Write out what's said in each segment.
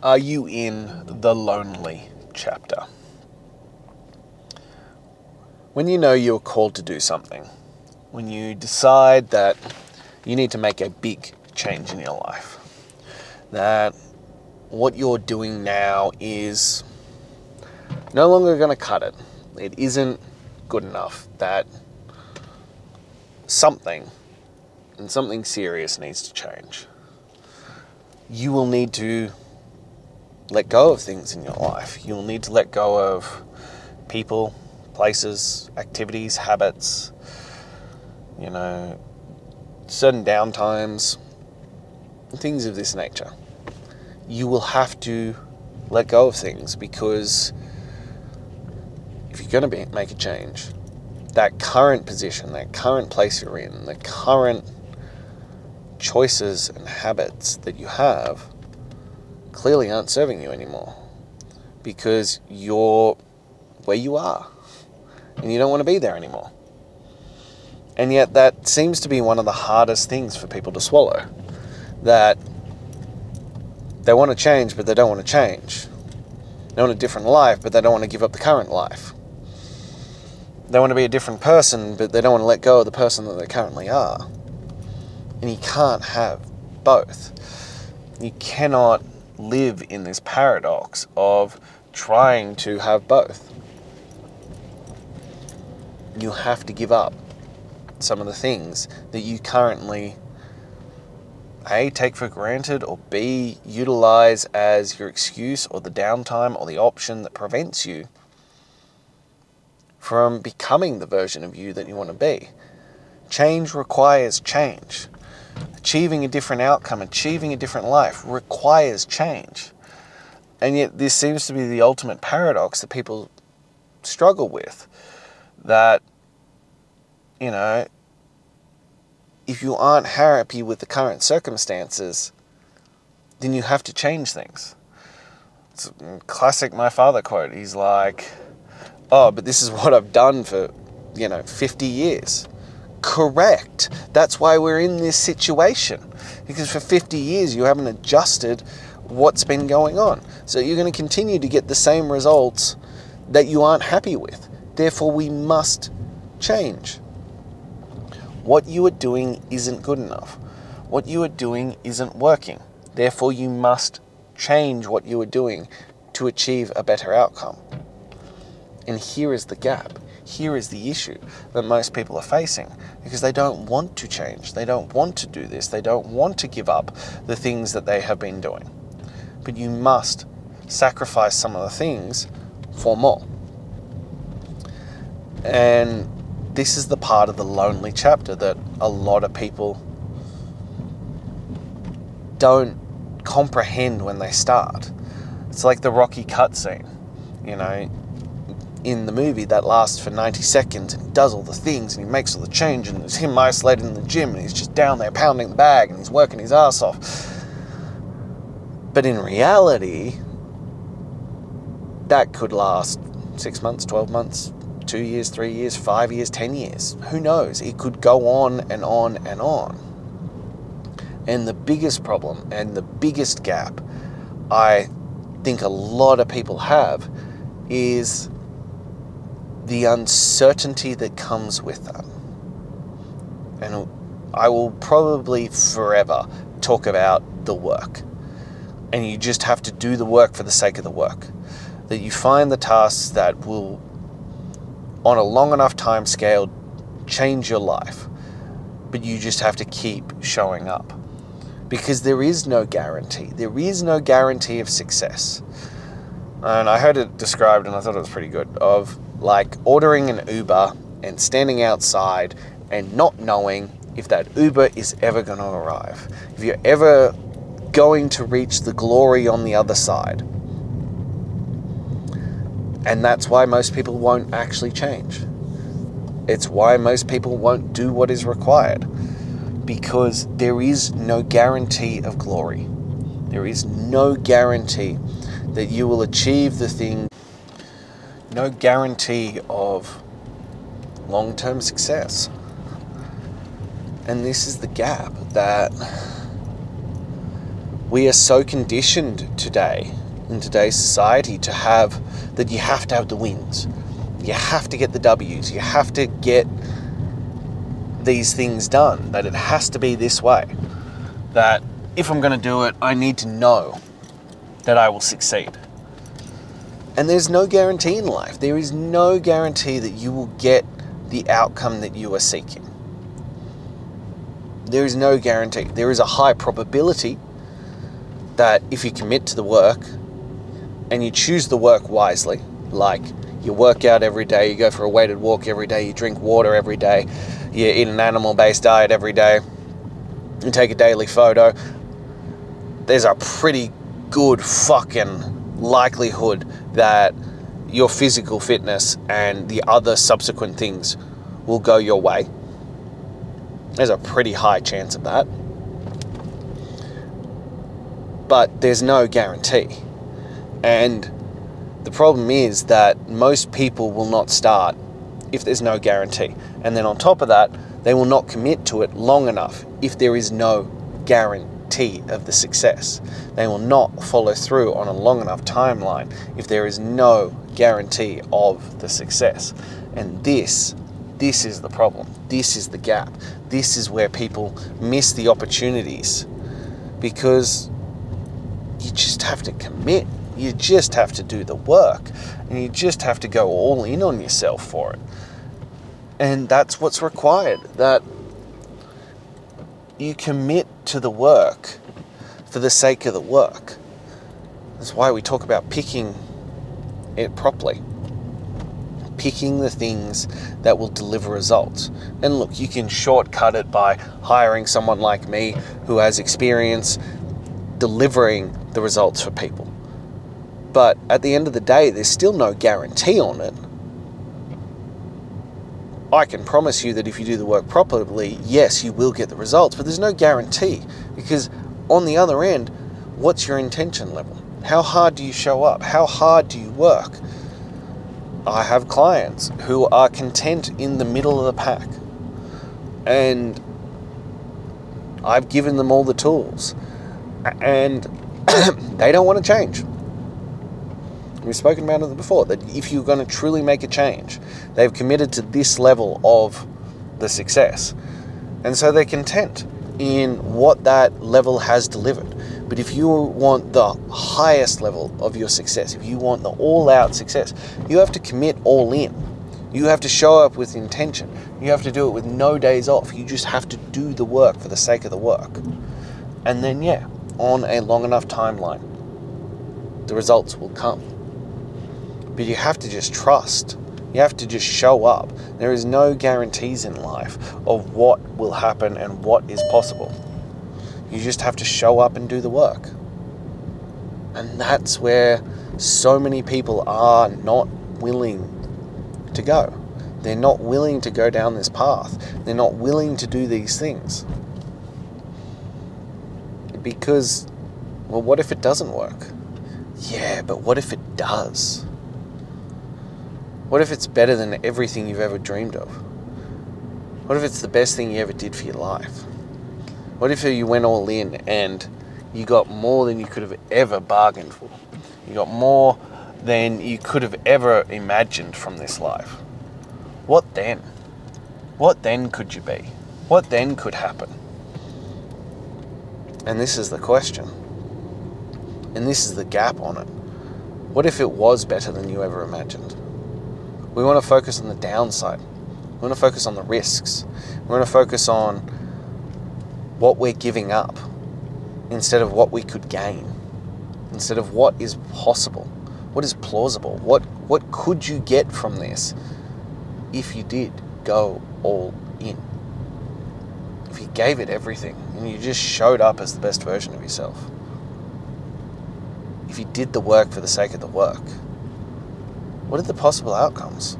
Are you in the lonely chapter? When you know you're called to do something, when you decide that you need to make a big change in your life, that what you're doing now is no longer going to cut it, it isn't good enough, that something serious needs to change, you will need to let go of things in your life. You'll need to let go of people, places, activities, habits, certain downtimes, things of this nature. You will have to let go of things, because if you're going to make a change, that current position, that current place you're in, the current choices and habits that you have clearly aren't serving you anymore, because you're where you are and you don't want to be there anymore. And yet that seems to be one of the hardest things for people to swallow, that they want to change but they don't want to change. They want a different life but they don't want to give up the current life. They want to be a different person but they don't want to let go of the person that they currently are. And you can't have both. You cannot live in this paradox of trying to have both. You have to give up some of the things that you currently A, take for granted, or B, utilize as your excuse or the downtime or the option that prevents you from becoming the version of you that you want to be. Change requires change. Achieving a different outcome, achieving a different life requires change. And yet this seems to be the ultimate paradox that people struggle with. That, if you aren't happy with the current circumstances, then you have to change things. It's a classic my father quote. He's like, oh, but this is what I've done for, 50 years. Correct. That's why we're in this situation. Because for 50 years you haven't adjusted what's been going on. So you're going to continue to get the same results that you aren't happy with. Therefore, we must change. What you are doing isn't good enough. What you are doing isn't working. Therefore, you must change what you are doing to achieve a better outcome. And here is the gap. Here is the issue that most people are facing, because they don't want to change. They don't want to do this. They don't want to give up the things that they have been doing. But you must sacrifice some of the things for more. And this is the part of the lonely chapter that a lot of people don't comprehend when they start. It's like the Rocky cutscene, in the movie that lasts for 90 seconds and he does all the things and he makes all the change, and it's him isolated in the gym and he's just down there pounding the bag and he's working his ass off. But in reality, that could last 6 months, 12 months, 2 years, 3 years, 5 years, 10 years. Who knows? It could go on and on and on. And the biggest problem and the biggest gap I think a lot of people have is the uncertainty that comes with that. And I will probably forever talk about the work. And you just have to do the work for the sake of the work. That you find the tasks that will, on a long enough time scale, change your life. But you just have to keep showing up. Because there is no guarantee. There is no guarantee of success. And I heard it described, and I thought it was pretty good, of like ordering an Uber and standing outside and not knowing if that Uber is ever going to arrive. If you're ever going to reach the glory on the other side. And that's why most people won't actually change. It's why most people won't do what is required. Because there is no guarantee of glory. There is no guarantee that you will achieve the thing. No guarantee of long-term success. And this is the gap that We are so conditioned today, in today's society, to have that you have to have the wins. You have to get the W's. You have to get these things done. That it has to be this way. That if I'm going to do it, I need to know that I will succeed. And there's no guarantee in life. There is no guarantee that you will get the outcome that you are seeking. There is no guarantee. There is a high probability that if you commit to the work and you choose the work wisely, like you work out every day, you go for a weighted walk every day, you drink water every day, you eat an animal-based diet every day, you take a daily photo, there's a pretty good fucking likelihood that your physical fitness and the other subsequent things will go your way. There's a pretty high chance of that. But there's no guarantee. And the problem is that most people will not start if there's no guarantee. And then on top of that, they will not commit to it long enough if there is no guarantee of the success. They will not follow through on a long enough timeline if there is no guarantee of the success. And this is the problem. This is the gap. This is where people miss the opportunities, because you just have to commit. You just have to do the work, and you just have to go all in on yourself for it. And that's what's required, that you commit to the work for the sake of the work. That's why we talk about picking it properly. Picking the things that will deliver results. And look, you can shortcut it by hiring someone like me who has experience delivering the results for people. But at the end of the day, there's still no guarantee on it. I can promise you that if you do the work properly, yes, you will get the results, but there's no guarantee, because on the other end, what's your intention level? How hard do you show up? How hard do you work? I have clients who are content in the middle of the pack, and I've given them all the tools, and they don't want to change. We've spoken about it before, that if you're going to truly make a change, they've committed to this level of the success. And so they're content in what that level has delivered. But if you want the highest level of your success, if you want the all-out success, you have to commit all in. You have to show up with intention. You have to do it with no days off. You just have to do the work for the sake of the work. And then, on a long enough timeline, the results will come. But you have to just trust. You have to just show up. There is no guarantees in life of what will happen and what is possible. You just have to show up and do the work. And that's where so many people are not willing to go. They're not willing to go down this path. They're not willing to do these things. Because, well, what if it doesn't work? Yeah, but what if it does? What if it's better than everything you've ever dreamed of? What if it's the best thing you ever did for your life? What if you went all in and you got more than you could have ever bargained for? You got more than you could have ever imagined from this life? What then? What then could you be? What then could happen? And this is the question. And this is the gap on it. What if it was better than you ever imagined? We want to focus on the downside. We want to focus on the risks. We want to focus on what we're giving up instead of what we could gain, instead of what is possible, what is plausible, what could you get from this if you did go all in, if you gave it everything and you just showed up as the best version of yourself, if you did the work for the sake of the work. What are the possible outcomes?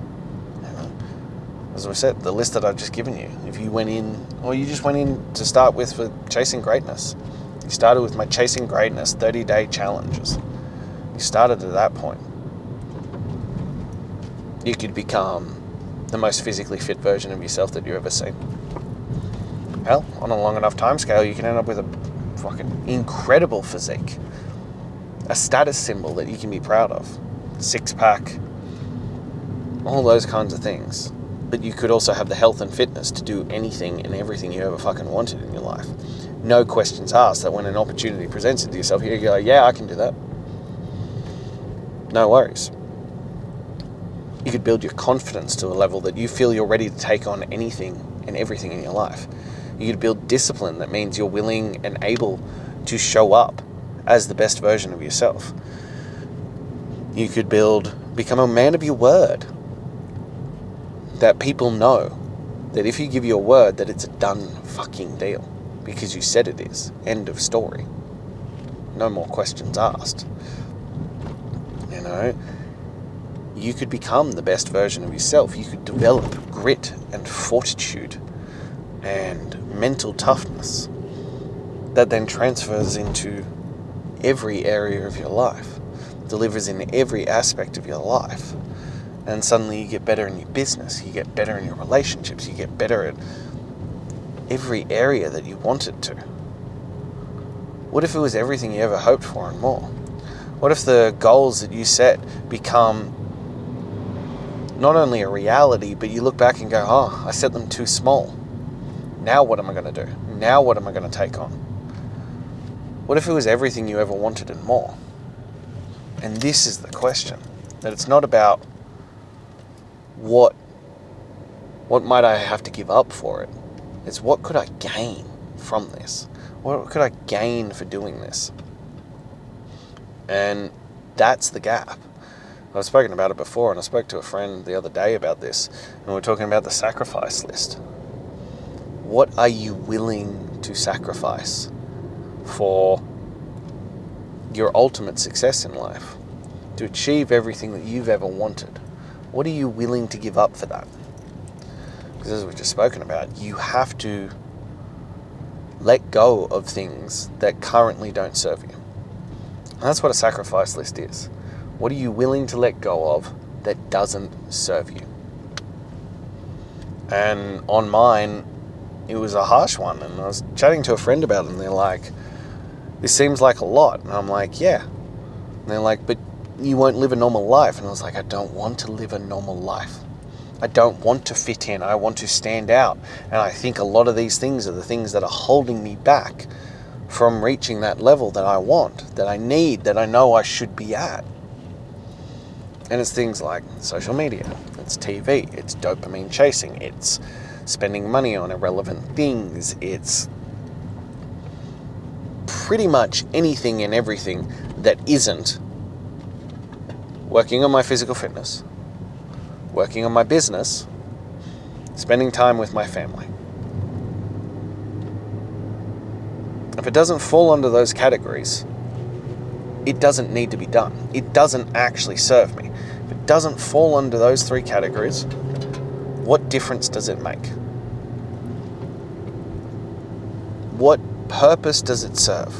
As I said, the list that I've just given you, if you went in, or you just went in to start with for chasing greatness. You started with my Chasing Greatness 30-day challenges. You started at that point. You could become the most physically fit version of yourself that you've ever seen. Hell, on a long enough time scale, you can end up with fucking incredible physique, a status symbol that you can be proud of, six-pack, all those kinds of things. But you could also have the health and fitness to do anything and everything you ever fucking wanted in your life. No questions asked, that when an opportunity presents it to yourself, you go, yeah, I can do that. No worries. You could build your confidence to a level that you feel you're ready to take on anything and everything in your life. You could build discipline that means you're willing and able to show up as the best version of yourself. You could become a man of your word. That people know that if you give your word, that it's a done fucking deal. Because you said it is. End of story. No more questions asked. You know, you could become the best version of yourself. You could develop grit and fortitude and mental toughness that then transfers into every area of your life, delivers in every aspect of your life. And suddenly you get better in your business, you get better in your relationships, you get better at every area that you wanted to. What if it was everything you ever hoped for and more? What if the goals that you set become not only a reality, but you look back and go, oh, I set them too small. Now what am I going to do? Now what am I going to take on? What if it was everything you ever wanted and more? And this is the question, that it's not about what might I have to give up for it? It's what could I gain from this? What could I gain for doing this? And that's the gap. I've spoken about it before, and I spoke to a friend the other day about this, and we're talking about the sacrifice list. What are you willing to sacrifice for your ultimate success in life? To achieve everything that you've ever wanted? What are you willing to give up for that? Because as we've just spoken about, you have to let go of things that currently don't serve you. And that's what a sacrifice list is. What are you willing to let go of that doesn't serve you? And on mine, it was a harsh one. And I was chatting to a friend about it, and they're like, this seems like a lot. And I'm like, yeah. And they're like, but you won't live a normal life. And I was like, I don't want to live a normal life. I don't want to fit in. I want to stand out. And I think a lot of these things are the things that are holding me back from reaching that level that I want, that I need, that I know I should be at. And it's things like social media, it's TV, it's dopamine chasing, it's spending money on irrelevant things, it's pretty much anything and everything that isn't working on my physical fitness, working on my business, spending time with my family. If it doesn't fall under those categories, it doesn't need to be done. It doesn't actually serve me. If it doesn't fall under those three categories, what difference does it make? What purpose does it serve?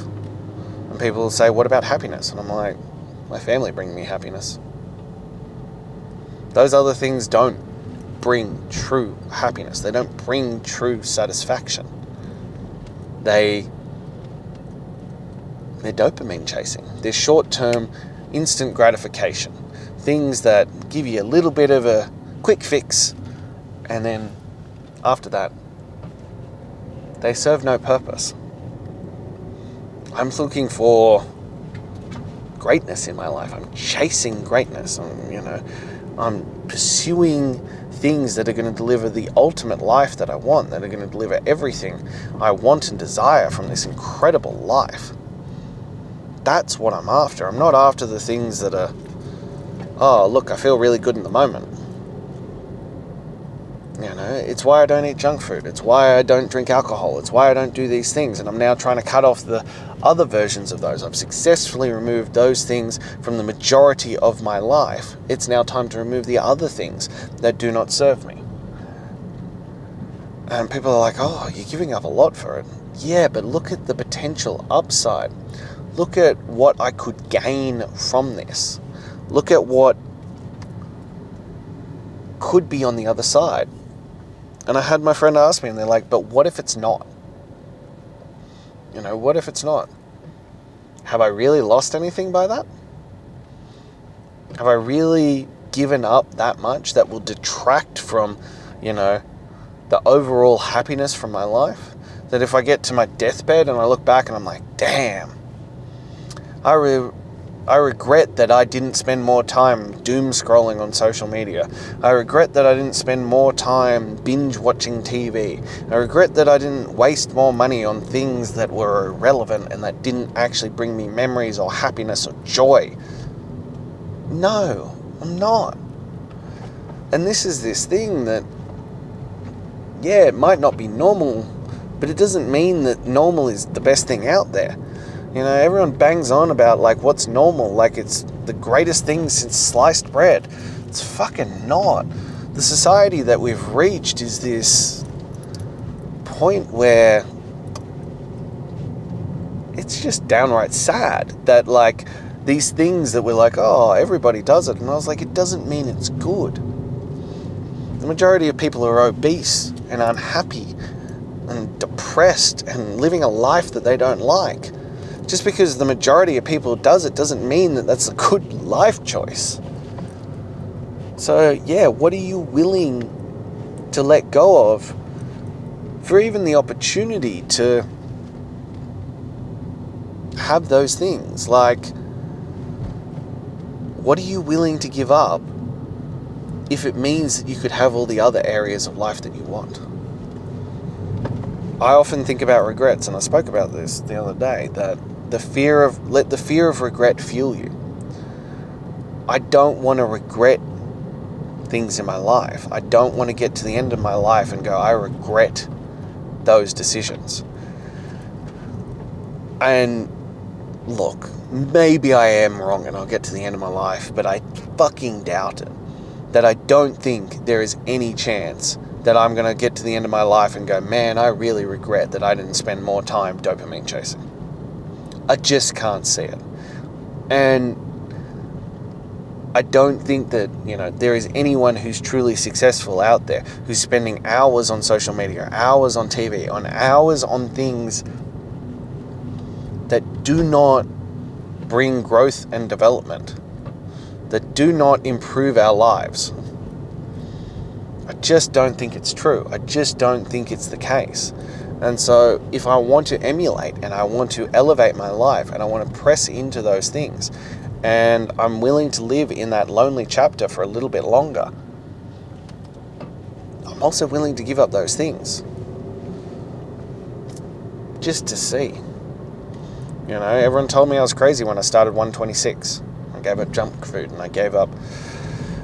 And people will say, what about happiness? And I'm like, my family bring me happiness. Those other things don't bring true happiness. They don't bring true satisfaction. They're dopamine chasing. They're short-term, instant gratification. Things that give you a little bit of a quick fix, and then after that, they serve no purpose. I'm looking for greatness in my life. I'm chasing greatness. I'm pursuing things that are going to deliver the ultimate life that I want, that are going to deliver everything I want and desire from this incredible life. That's what I'm after. I'm not after the things that are, oh, look, I feel really good in the moment. It's why I don't eat junk food. It's why I don't drink alcohol. It's why I don't do these things. And I'm now trying to cut off the other versions of those. I've successfully removed those things from the majority of my life. It's now time to remove the other things that do not serve me. And people are like, oh, you're giving up a lot for it. Yeah, but look at the potential upside. Look at what I could gain from this. Look at what could be on the other side. And I had my friend ask me, and they're like, but what if it's not? what if it's not? Have I really lost anything by that? Have I really given up that much that will detract from, the overall happiness from my life? That if I get to my deathbed and I look back and I'm like, damn, I regret that I didn't spend more time doom scrolling on social media. I regret that I didn't spend more time binge watching TV. I regret that I didn't waste more money on things that were irrelevant and that didn't actually bring me memories or happiness or joy. No, I'm not. And this is this thing that, yeah, it might not be normal, but it doesn't mean that normal is the best thing out there. Everyone bangs on about like what's normal, like it's the greatest thing since sliced bread. It's fucking not. The society that we've reached is this point where it's just downright sad that like these things that we're like, oh, everybody does it. And I was like, it doesn't mean it's good. The majority of people are obese and unhappy and depressed and living a life that they don't like. Just because the majority of people does it doesn't mean that that's a good life choice. So yeah, what are you willing to let go of for even the opportunity to have those things? Like, what are you willing to give up if it means that you could have all the other areas of life that you want? I often think about regrets, and I spoke about this the other day, that let the fear of regret fuel you. I don't want to regret things in my life. I don't want to get to the end of my life and go, I regret those decisions. And look, maybe I am wrong and I'll get to the end of my life, but I fucking doubt it. That I don't think there is any chance that I'm going to get to the end of my life and go, man, I really regret that I didn't spend more time dopamine chasing. I just can't see it. And I don't think that, there is anyone who's truly successful out there who's spending hours on social media, hours on TV, hours on things that do not bring growth and development, that do not improve our lives. I just don't think it's true. I just don't think it's the case. And so if I want to emulate and I want to elevate my life and I want to press into those things and I'm willing to live in that lonely chapter for a little bit longer, I'm also willing to give up those things just to see. Everyone told me I was crazy when I started 126. I gave up junk food and I gave up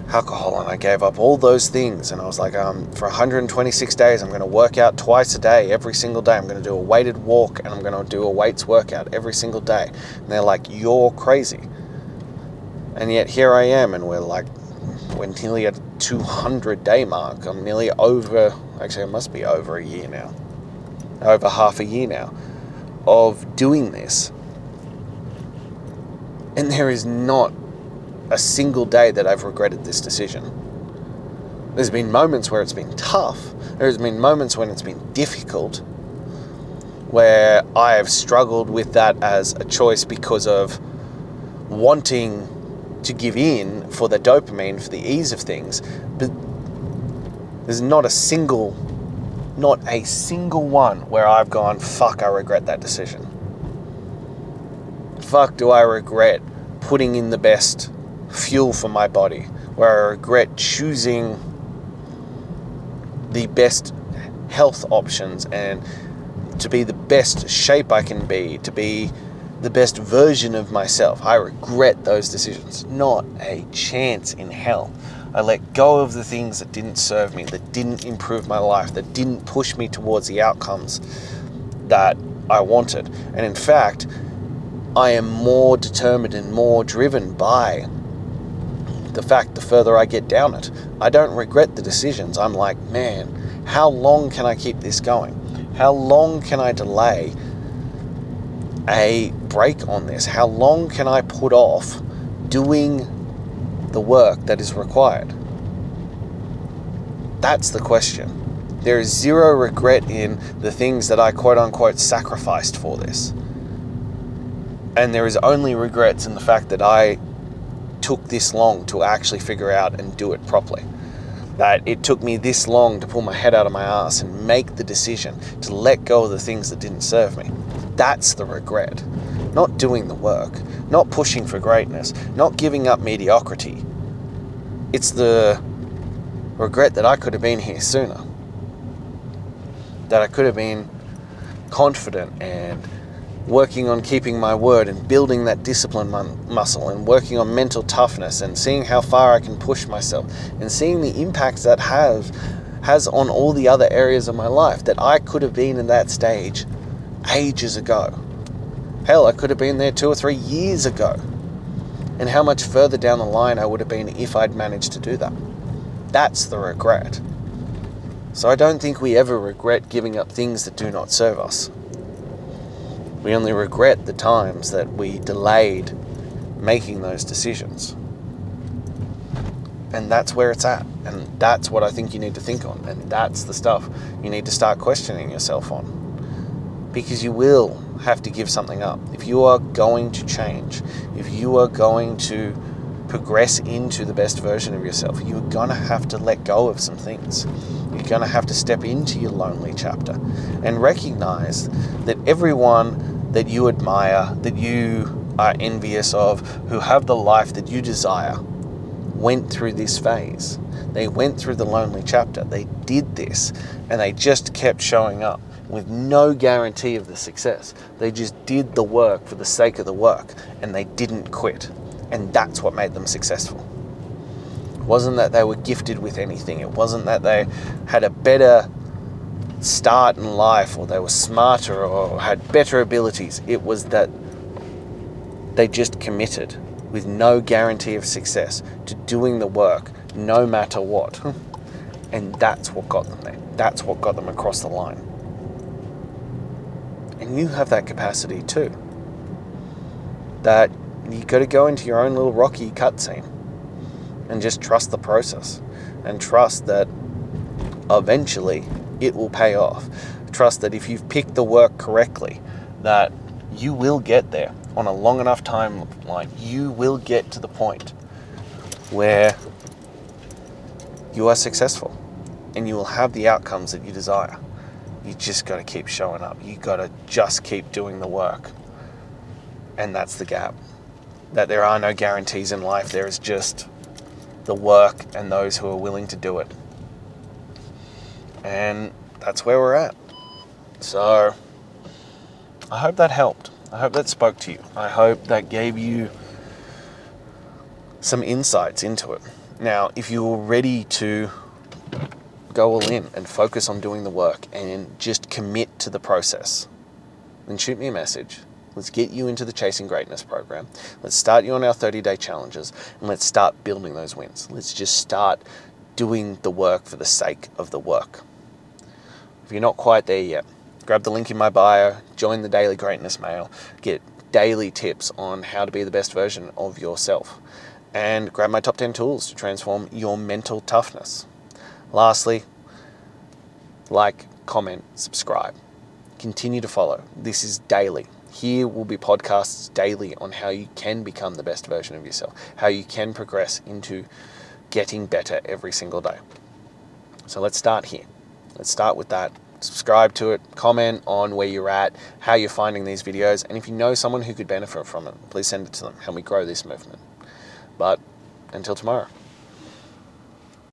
alcohol and I gave up all those things, and I was like, for 126 days I'm going to work out twice a day, every single day. I'm going to do a weighted walk and I'm going to do a weights workout every single day. And they're like, you're crazy. And yet here I am, and we're nearly at 200 day mark. I'm nearly over, actually it must be over a year now, over half a year now of doing this. And there is not a single day that I've regretted this decision. There's been moments where it's been tough. There's been moments when it's been difficult, where I have struggled with that as a choice because of wanting to give in for the dopamine, for the ease of things. But there's not a single one where I've gone, fuck, I regret that decision. Fuck, do I regret putting in the best fuel for my body, where I regret choosing the best health options and to be the best shape I can be, to be the best version of myself. I regret those decisions. Not a chance in hell. I let go of the things that didn't serve me, that didn't improve my life, that didn't push me towards the outcomes that I wanted. And in fact, I am more determined and more driven by the fact the further I get down it. I don't regret the decisions. I'm like, man, how long can I keep this going? How long can I delay a break on this? How long can I put off doing the work that is required? That's the question. There is zero regret in the things that I quote unquote sacrificed for this. And there is only regrets in the fact that I took this long to actually figure out and do it properly. That it took me this long to pull my head out of my ass and make the decision to let go of the things that didn't serve me. That's the regret. Not doing the work, not pushing for greatness, not giving up mediocrity. It's the regret that I could have been here sooner. That I could have been confident and working on keeping my word and building that discipline muscle and working on mental toughness and seeing how far I can push myself and seeing the impacts that has on all the other areas of my life, that I could have been in that stage ages ago. Hell, I could have been there 2 or 3 years ago. And how much further down the line I would have been if I'd managed to do that. That's the regret. So I don't think we ever regret giving up things that do not serve us. We only regret the times that we delayed making those decisions. And that's where it's at. And that's what I think you need to think on. And that's the stuff you need to start questioning yourself on. Because you will have to give something up. If you are going to change, if you are going to progress into the best version of yourself, you're going to have to let go of some things. You're going to have to step into your lonely chapter and recognize that everyone that you admire, that you are envious of, who have the life that you desire, went through this phase. They went through the lonely chapter. They did this, and they just kept showing up with no guarantee of the success. They just did the work for the sake of the work, and they didn't quit. And that's what made them successful. It wasn't that they were gifted with anything. It wasn't that they had a better start in life, or they were smarter, or had better abilities. It was that they just committed with no guarantee of success to doing the work no matter what. And that's what got them there. That's what got them across the line. And you have that capacity too. That you got to go into your own little rocky cutscene and just trust the process and trust that eventually it will pay off. Trust that if you've picked the work correctly, that you will get there on a long enough timeline. You will get to the point where you are successful and you will have the outcomes that you desire. You just got to keep showing up. You got to just keep doing the work. And that's the gap. That there are no guarantees in life. There is just the work and those who are willing to do it. And that's where we're at. So I hope that helped. I hope that spoke to you. I hope that gave you some insights into it. Now, if you're ready to go all in and focus on doing the work and just commit to the process, then shoot me a message. Let's get you into the Chasing Greatness program. Let's start you on our 30-day challenges, and let's start building those wins. Let's just start doing the work for the sake of the work. If you're not quite there yet, grab the link in my bio, join the Daily Greatness Mail, get daily tips on how to be the best version of yourself, and grab my top 10 tools to transform your mental toughness. Lastly, like, comment, subscribe. Continue to follow. This is daily. Here will be podcasts daily on how you can become the best version of yourself, how you can progress into getting better every single day. So let's start here. Let's start with that. Subscribe to it, comment on where you're at, how you're finding these videos, and if you know someone who could benefit from it, please send it to them. Help me grow this movement. But until tomorrow.